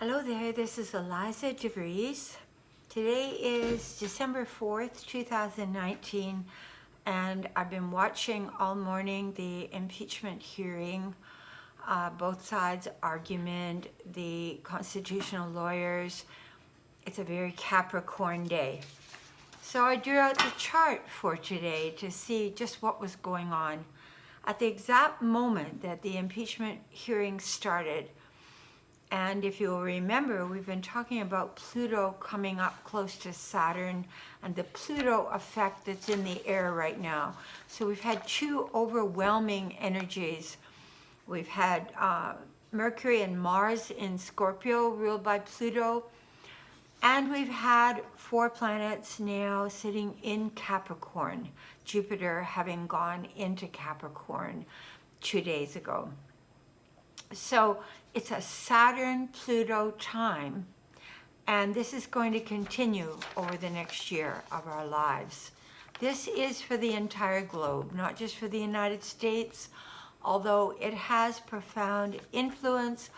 Hello there, this is Eliza DeVries. Today is December 4th, 2019, and I've been watching all morning the impeachment hearing, both sides argument, the constitutional lawyers. It's a very Capricorn day. So I drew out the chart for today to see just what was going on. At the exact moment that the impeachment hearing started, and if you'll remember, we've been talking about Pluto coming up close to Saturn and the Pluto effect that's in the air right now. So we've had two overwhelming energies. We've had Mercury and Mars in Scorpio ruled by Pluto. And we've had 4 planets now sitting in Capricorn, Jupiter having gone into Capricorn 2 days ago. So it's a Saturn-Pluto time, and this is going to continue over the next year of our lives. This is for the entire globe, not just for the United States, although it has profound influence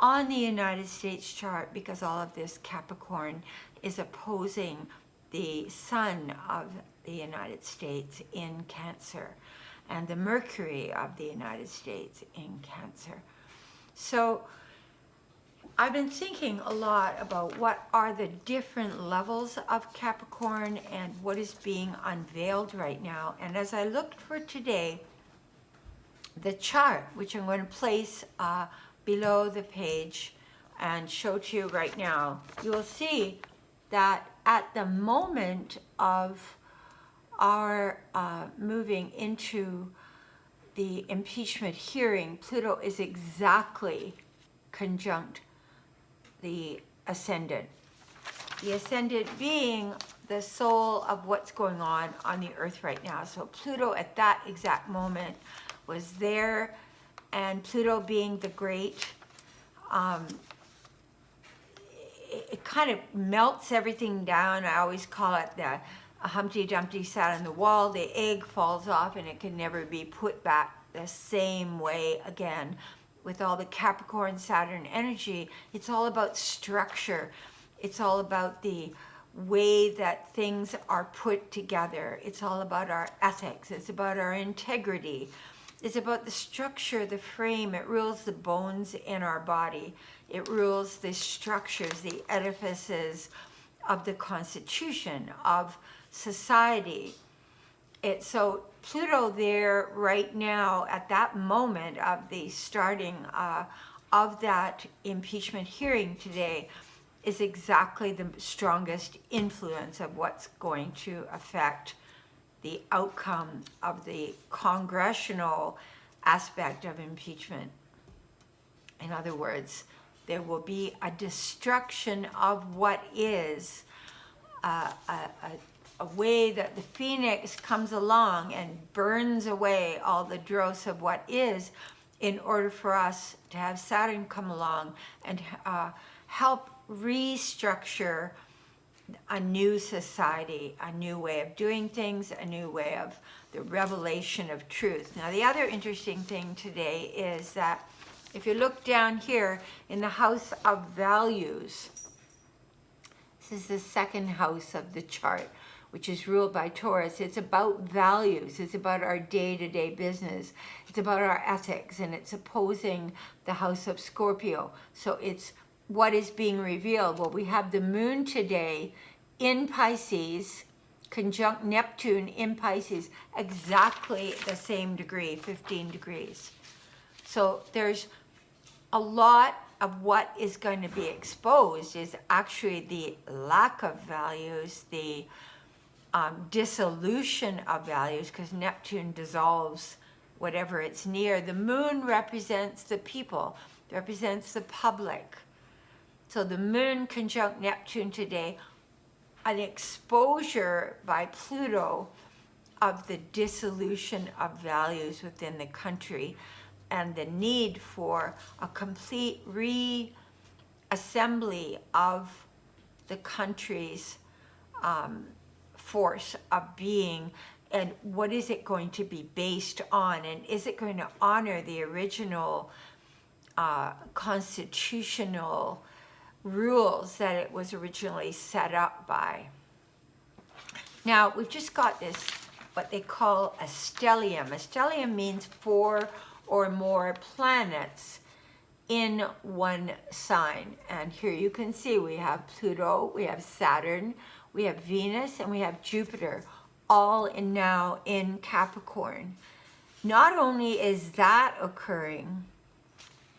on the United States chart because all of this Capricorn is opposing the Sun of the United States in Cancer and the Mercury of the United States in Cancer. So I've been thinking a lot about what are the different levels of Capricorn and what is being unveiled right now. And as I looked for today, the chart, which I'm going to place below the page and show to you right now, you will see that at the moment of our moving into the impeachment hearing, Pluto is exactly conjunct the ascendant. The ascendant being the soul of what's going on the earth right now. So Pluto at that exact moment was there, and Pluto being the great, it kind of melts everything down. I always call it the Humpty Dumpty sat on the wall, the egg falls off and it can never be put back the same way again. With all the Capricorn Saturn energy, it's all about structure. It's all about the way that things are put together. It's all about our ethics. It's about our integrity. It's about the structure, the frame. It rules the bones in our body. It rules the structures, the edifices of the Constitution, of society. So Pluto there right now at that moment of the starting of that impeachment hearing today is exactly the strongest influence of what's going to affect the outcome of the congressional aspect of impeachment. In other words, there will be a destruction of what is a way that the phoenix comes along and burns away all the dross of what is, in order for us to have Saturn come along and help restructure a new society, a new way of doing things, a new way of the revelation of truth. Now, the other interesting thing today is that if you look down here in the house of values, this is the second house of the chart, which is ruled by Taurus. It's about values. It's about our day-to-day business. It's about our ethics, and it's opposing the house of Scorpio. So it's what is being revealed. Well, we have the moon today in Pisces, conjunct Neptune in Pisces, exactly the same degree, 15 degrees. So there's a lot of what is going to be exposed is actually the lack of values, the dissolution of values, because Neptune dissolves whatever it's near. The moon represents the people, represents the public. So the moon conjunct Neptune today, an exposure by Pluto of the dissolution of values within the country and the need for a complete reassembly of the country's force of being, and what is it going to be based on, and is it going to honor the original constitutional rules that it was originally set up by. Now, we've just got this, what they call a stellium. A stellium means 4 or more planets in one sign. And here you can see we have Pluto, we have Saturn, we have Venus, and we have Jupiter, all now in Capricorn. Not only is that occurring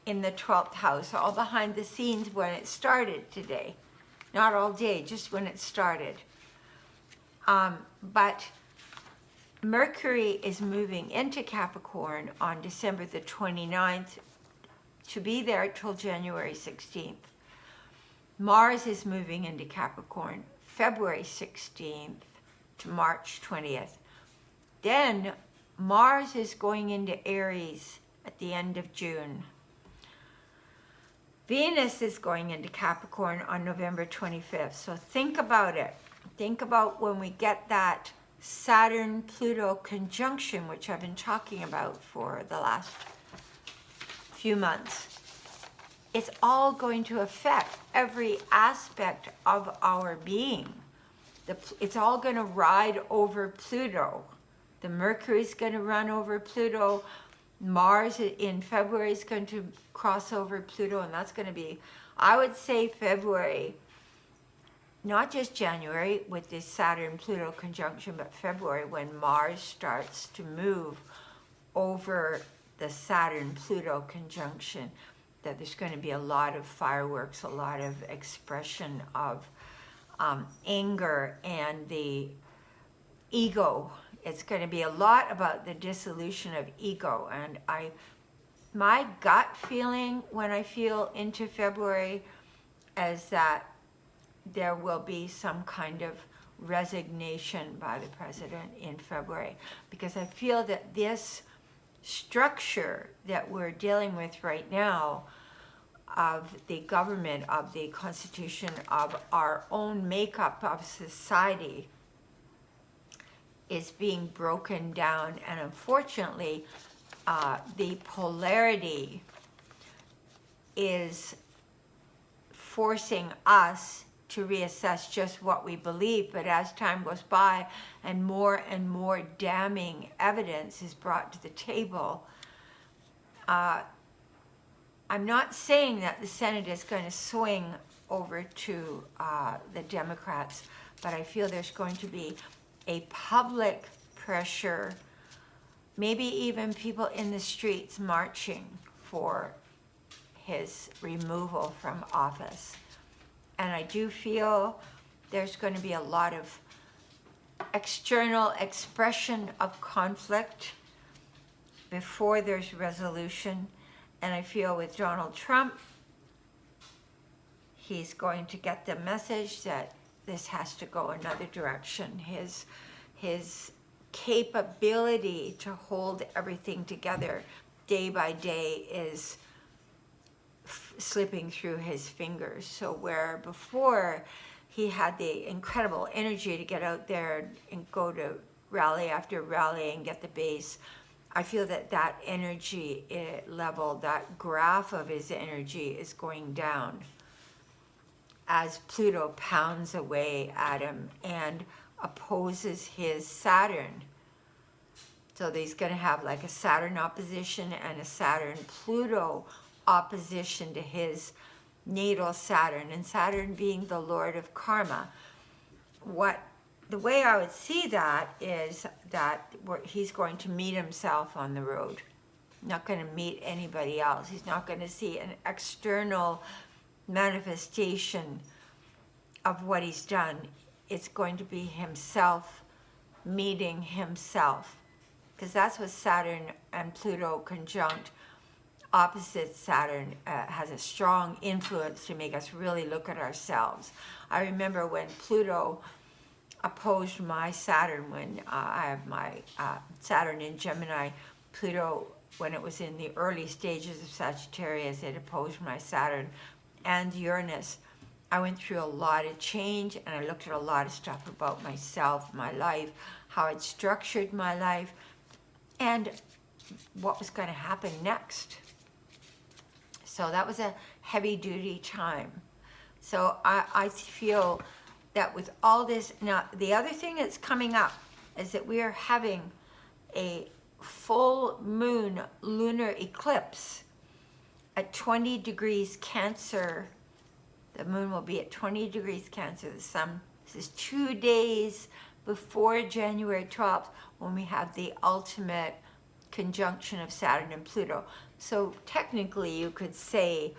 in the 12th house, all behind the scenes when it started today, not all day, just when it started. But Mercury is moving into Capricorn on December the 29th to be there till January 16th. Mars is moving into Capricorn February 16th to March 20th. Then Mars is going into Aries at the end of June. Venus is going into Capricorn on November 25th. So think about it. Think about when we get that Saturn-Pluto conjunction, which I've been talking about for the last few months. It's all going to affect every aspect of our being. It's all going to ride over Pluto. The Mercury's going to run over Pluto. Mars in February is going to cross over Pluto, and that's going to be, I would say, February. Not just January with this Saturn-Pluto conjunction, but February when Mars starts to move over the Saturn-Pluto conjunction, that there's going to be a lot of fireworks, a lot of expression of anger and the ego. It's going to be a lot about the dissolution of ego. And my gut feeling when I feel into February is that there will be some kind of resignation by the president in February, because I feel that this structure that we're dealing with right now of the government, of the constitution, of our own makeup of society is being broken down. And unfortunately, the polarity is forcing us to reassess just what we believe. But as time goes by and more damning evidence is brought to the table, I'm not saying that the Senate is going to swing over to the Democrats, but I feel there's going to be a public pressure, maybe even people in the streets marching for his removal from office. And I do feel there's going to be a lot of external expression of conflict before there's resolution. And I feel with Donald Trump, he's going to get the message that this has to go another direction. His capability to hold everything together day by day is slipping through his fingers. So where before he had the incredible energy to get out there and go to rally after rally and get the base, I feel that that energy level, that graph of his energy is going down as Pluto pounds away at him and opposes his Saturn. So he's going to have like a Saturn opposition and a Saturn-Pluto opposition to his natal Saturn, and Saturn being the Lord of Karma. The way I would see that is that he's going to meet himself on the road. Not going to meet anybody else. He's not going to see an external manifestation of what he's done. It's going to be himself meeting himself, because that's what Saturn and Pluto conjunct opposite Saturn has a strong influence to make us really look at ourselves. I remember when Pluto opposed my Saturn, when I have my Saturn in Gemini, Pluto, when it was in the early stages of Sagittarius, it opposed my Saturn and Uranus. I went through a lot of change, and I looked at a lot of stuff about myself, my life, how I'd structured my life, and what was going to happen next. So that was a heavy-duty time. So I feel that with all this, now the other thing that's coming up is that we are having a full moon lunar eclipse at 20 degrees Cancer. The moon will be at 20 degrees Cancer. The sun, this is 2 days before January 12th, when we have the ultimate conjunction of Saturn and Pluto. So technically you could say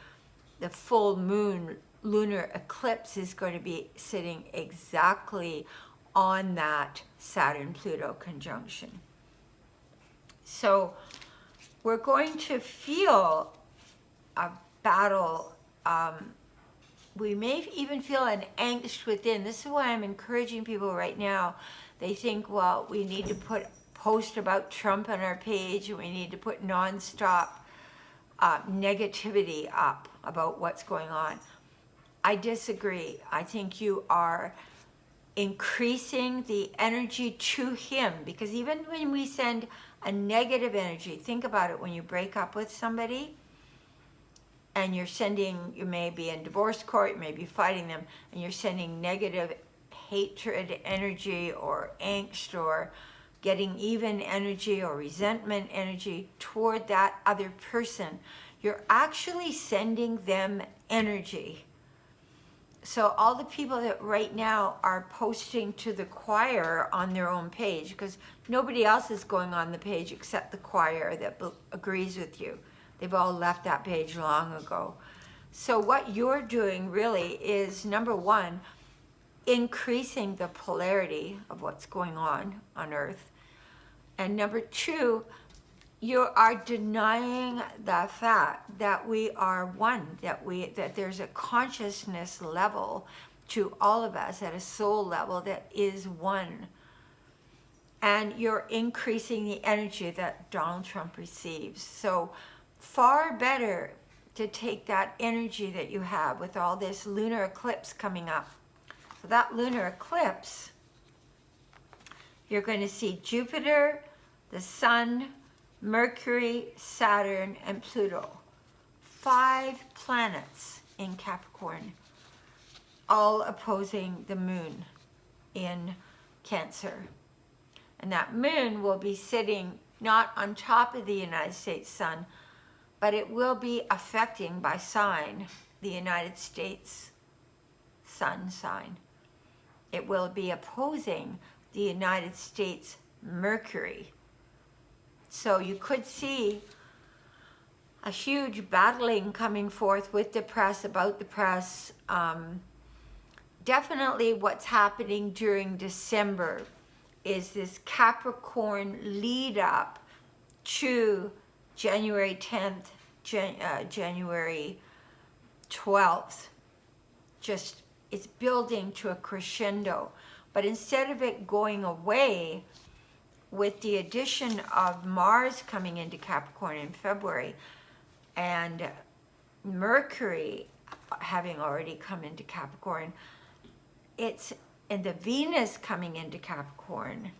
the full moon lunar eclipse is going to be sitting exactly on that Saturn-Pluto conjunction. So we're going to feel a battle. We may even feel an angst within. This is why I'm encouraging people right now. They think, well, we need to post about Trump on our page, and we need to put nonstop negativity up about what's going on. I disagree. I think you are increasing the energy to him, because even when we send a negative energy, think about it, when you break up with somebody and you're sending, you may be in divorce court, you may be fighting them, and you're sending negative hatred energy or angst or getting even energy or resentment energy toward that other person, you're actually sending them energy. So all the people that right now are posting to the choir on their own page, because nobody else is going on the page except the choir that agrees with you. They've all left that page long ago. So what you're doing really is, number one, increasing the polarity of what's going on Earth. And number two, you are denying the fact that we are one, that there's a consciousness level to all of us at a soul level that is one. And you're increasing the energy that Donald Trump receives. So far better to take that energy that you have with all this lunar eclipse coming up. So that lunar eclipse, you're going to see Jupiter, the Sun, Mercury, Saturn, and Pluto. 5 planets in Capricorn, all opposing the moon in Cancer. And that moon will be sitting not on top of the United States sun, but it will be affecting by sign the United States sun sign. It will be opposing the United States Mercury. So you could see a huge battling coming forth with the press, about the press. Definitely what's happening during December is this Capricorn lead up to January 10th, January 12th. Just, it's building to a crescendo. But instead of it going away, with the addition of Mars coming into Capricorn in February and Mercury having already come into Capricorn, and the Venus coming into Capricorn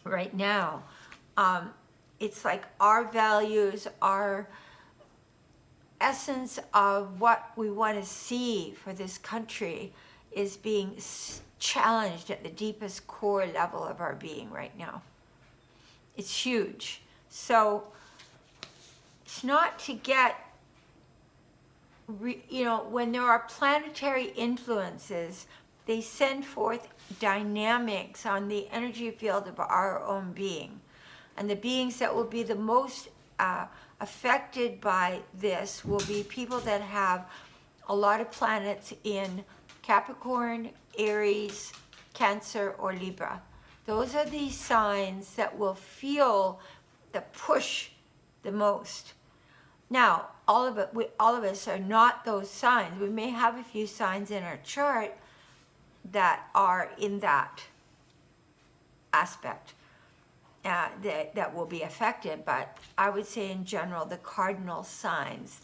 right now, it's like our values, our essence of what we want to see for this country is being challenged at the deepest core level of our being right now. It's huge. So it's not to get, when there are planetary influences, they send forth dynamics on the energy field of our own being. And the beings that will be the most affected by this will be people that have a lot of planets in Capricorn, Aries, Cancer, or Libra. Those are the signs that will feel the push the most. Now, all of us are not those signs. We may have a few signs in our chart that are in that aspect that will be affected, but I would say in general the cardinal signs,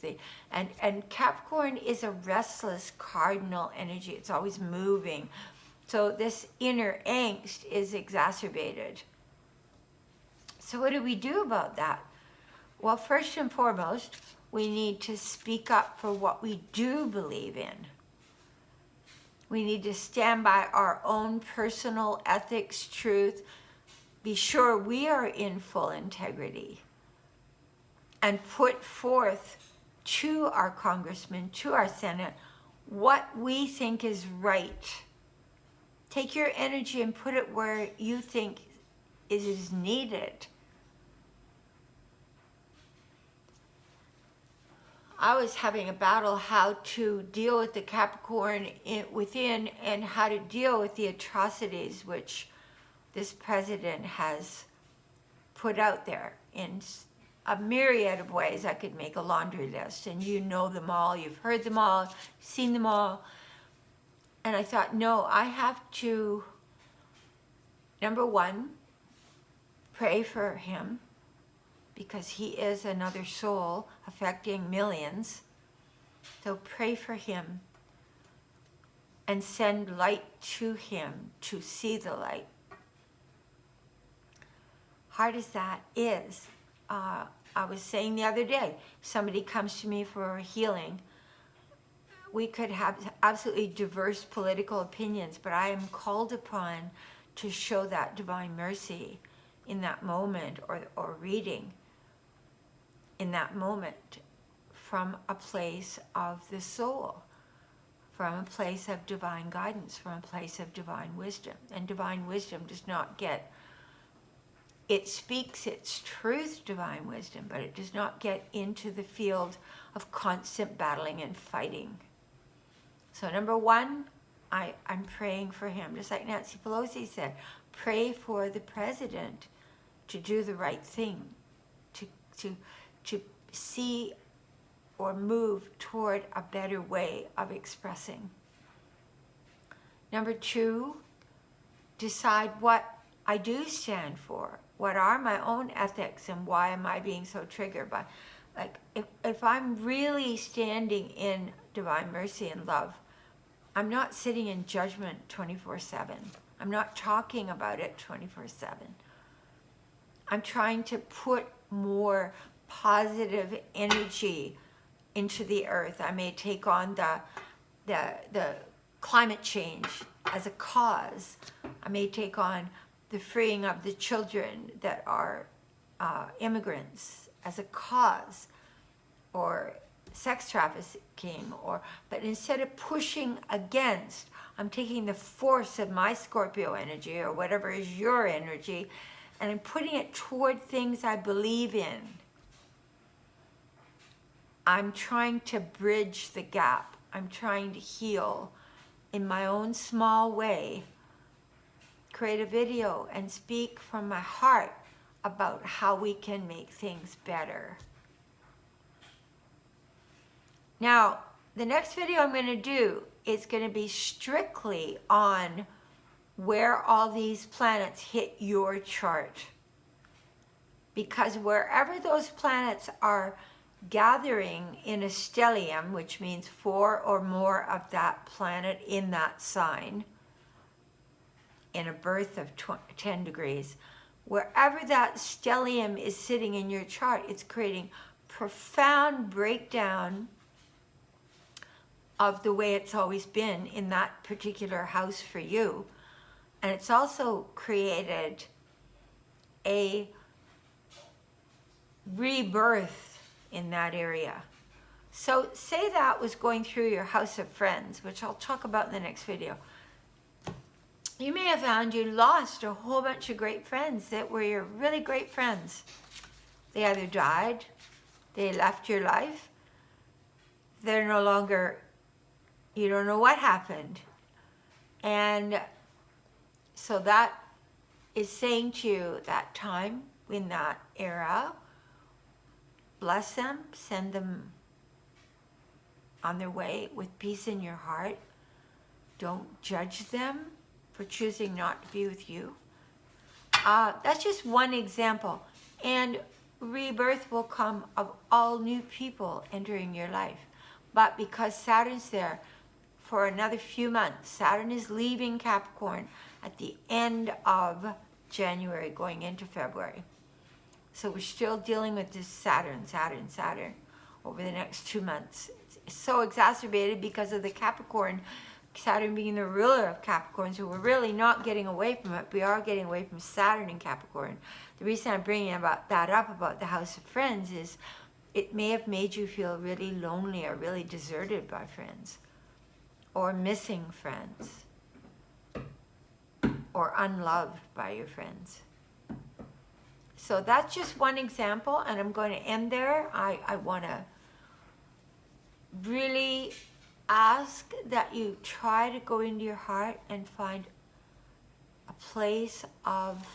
and Capricorn is a restless cardinal energy. It's always moving, so this inner angst is exacerbated. So what do we do about that? Well, first and foremost, we need to speak up for what we do believe in. We need to stand by our own personal ethics, truth, be sure we are in full integrity, and put forth to our congressmen, to our Senate, what we think is right. Take your energy and put it where you think it is needed. I was having a battle how to deal with the Capricorn within and how to deal with the atrocities which this president has put out there in a myriad of ways. I could make a laundry list, and you know them all, you've heard them all, seen them all. And I thought, no, I have to, number one, pray for him, because he is another soul affecting millions. So pray for him and send light to him to see the light. Hard as that is, I was saying the other day, somebody comes to me for a healing. We could have absolutely diverse political opinions, but I am called upon to show that divine mercy in that moment, or reading in that moment, from a place of the soul, from a place of divine guidance, from a place of divine wisdom. And divine wisdom does not get, it speaks its truth, divine wisdom, but it does not get into the field of constant battling and fighting. So number one, I'm praying for him, just like Nancy Pelosi said, pray for the president to do the right thing, to see or move toward a better way of expressing. Number two, decide what I do stand for. What are my own ethics, and why am I being so triggered by, like, if I'm really standing in divine mercy and love, I'm not sitting in judgment 24/7. I'm not talking about it 24/7. I'm trying to put more positive energy into the earth. I may take on the climate change as a cause. I may take on the freeing of the children that are immigrants as a cause, or sex trafficking, but instead of pushing against, I'm taking the force of my Scorpio energy, or whatever is your energy, and I'm putting it toward things I believe in. I'm trying to bridge the gap. I'm trying to heal in my own small way, create a video and speak from my heart about how we can make things better. Now, the next video I'm going to do is going to be strictly on where all these planets hit your chart. Because wherever those planets are gathering in a stellium, which means 4 or more of that planet in that sign, in a birth of 10 degrees, wherever that stellium is sitting in your chart, it's creating profound breakdown of the way it's always been in that particular house for you. And it's also created a rebirth in that area. So say that was going through your house of friends, which I'll talk about in the next video. You may have found you lost a whole bunch of great friends that were your really great friends. They either died, they left your life, they're no longer, you don't know what happened. And so that is saying to you, that time in that era, bless them, send them on their way with peace in your heart. Don't judge them for choosing not to be with you. That's just one example. And rebirth will come of all new people entering your life. But because Saturn's there for another few months, Saturn is leaving Capricorn at the end of January, going into February. So we're still dealing with this Saturn over the next 2 months. It's so exacerbated because of the Capricorn Saturn being the ruler of Capricorn, so we're really not getting away from it. We are getting away from Saturn in Capricorn. The reason I'm bringing about that up about the House of Friends is it may have made you feel really lonely or really deserted by friends, or missing friends, or unloved by your friends. So that's just one example, and I'm going to end there. I want to really ask that you try to go into your heart and find a place of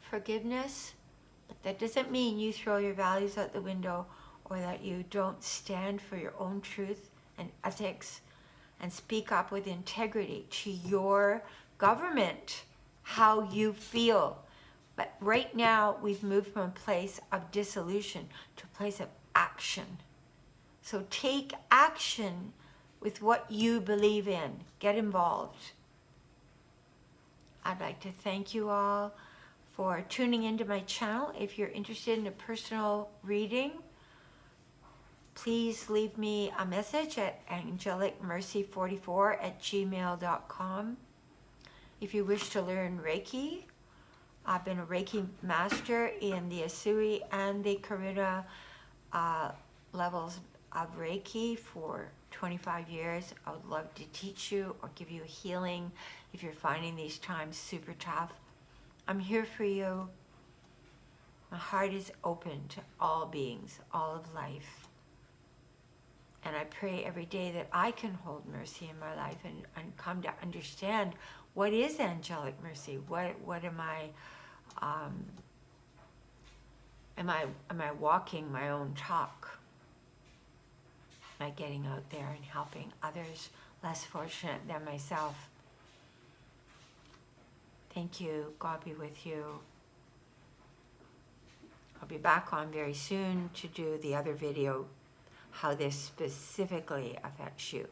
forgiveness. But that doesn't mean you throw your values out the window, or that you don't stand for your own truth and ethics and speak up with integrity to your government how you feel. But right now we've moved from a place of dissolution to a place of action. So take action with what you believe in. Get involved. I'd like to thank you all for tuning into my channel. If you're interested in a personal reading, please leave me a message at angelicmercy44@gmail.com. If you wish to learn Reiki, I've been a Reiki master in the Asui and the Karuna levels of Reiki for 25 years. I would love to teach you or give you a healing if you're finding these times super tough. I'm here for you. My heart is open to all beings, all of life. And I pray every day that I can hold mercy in my life and come to understand what is angelic mercy. What am I walking my own talk? Am I getting out there and helping others less fortunate than myself? Thank you. God be with you. I'll be back on very soon to do the other video, how this specifically affects you.